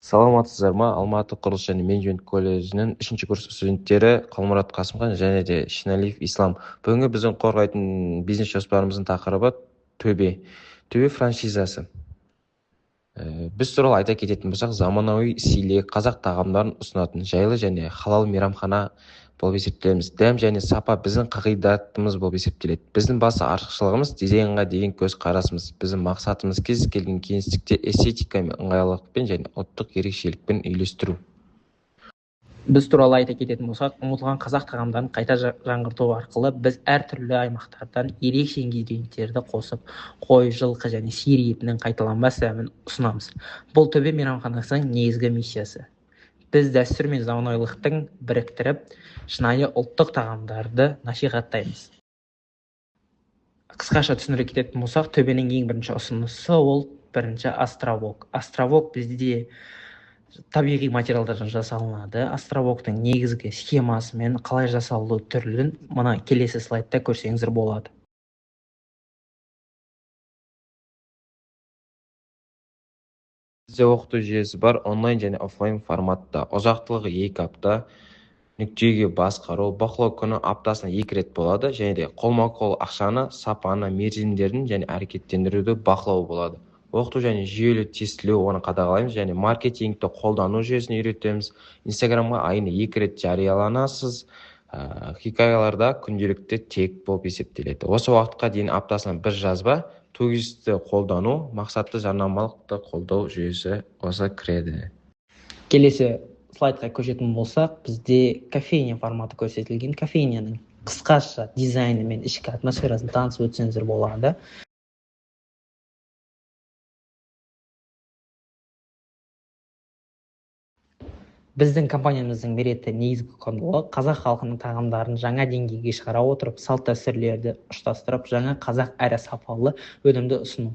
Саламатсыздар ма? Алматы құрылыс және менеджмент колледжінің 3 курс студенттері Қалмұрат Қасымхан және де Шиналиев Ислам. Бүгінгі біздің қорғайтын бизнес жоспарымыздың тақырыбы төбе. Төбе франшизасы. Біз туралы айта кететін болсақ, заманауи стильдегі қазақ тағамдарын ұсынатын жайлы және халал мейрамхана болып есептелеміз. Дәм және сапа біздің қағидатымыз болып есептеледі. Біздің басты артықшылығымыз дизайнға деген көзқарасымыз. Біздің мақсатымыз кез келген кеңістікте эстетикамен, ыңғайлылықпен және ұлттық ерекшелікпен үйлестіру. Біз туралы айта кететін болсақ, ұмытылған қазақ тағамдарын қайта жаңғырту арқылы біз әртүрлі аймақтардан ерекше ингредиенттерді қосып, қой, жылқы және сиыр етінің қайталанбас дәмін ұсынамыз. Бұл төбе мейрамханасының негізгі миссиясы. Біз дәстүр мен заманауилықтың біріктіріп, шынайы ұлттық тағамдарды насихаттаймыз. Қысқаша түсіндіре кететін болсақ, төбенің ең бірінші ұсынысы ол бірінші островок. Островок бізде табиғи материалдардан жасалынады. Островоктың негізгі схемасы мен қалай жасалу түрлерін мына келесі слайдта көрсеңіздер болады. Бізде оқыту жүйесі бар, онлайн және офлайн форматта. Ұзақтылығы 2 апта, нүктеге басқару, бақылау күні аптасына 2 рет болады, және де қолма-қол ақшаны, сапаны, мерзімдерін және әрекеттендіруді бақылау болады. Оқыту және жүйелі тестілеу, оны қадағалаймыз, және маркетингті қолдану жүйесін үйретеміз. Инстаграмға айына 2 рет жарияланасыз. Хикаяларда күнделікті тек болып есептеледі. Осы уақытқа дейін аптасына 1 жазба, туристті қолдану, мақсатты жарнамалықты қолдау жүйесі осы кіреді. Келесі слайдқа көшетін болсақ, бізде кофейня форматы көрсетілген. Кофейняның қысқаша дизайны мен ішкі атмосферасын танысып өтсеңіздер болады. Біздің компаниямыздың беретін негізгі құндылығы қазақ халқының тағамдарын жаңа деңгейге шығара отырып, салт-дәстүрлерді ұштастырып, жаңа қазақ әрі сапалы өнімді ұсыну.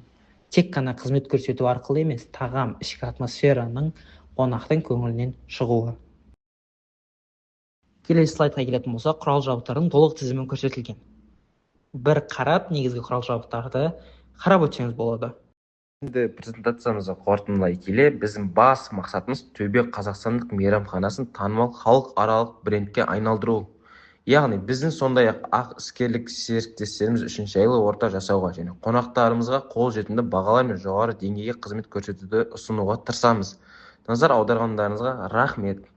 Тек қана қызмет көрсету арқылы емес, тағам ішкі атмосфераның қонақтың көңілінен шығуы. Келесі слайдқа келетін болса, құрал-жабдықтардың толық тізімі көрсетілген. Бір қарап, негізгі құрал-жабдықтарды қарап өтсеңіз болады. Енді презентациямызды қорытындылай келе, біздің бас мақсатымыз төбе қазақстандық мейрамханасын танымал халықаралық брендке айналдыру. Яғни біздің сондай-ақ іскерлік серіктестеріміз үшін жайлы орта жасауға және қонақтарымызға қолжетімді бағалар мен жоғары деңгейге қызмет көрсетуді ұсынуға тырысамыз. Назар аударғандарыңызға рахмет.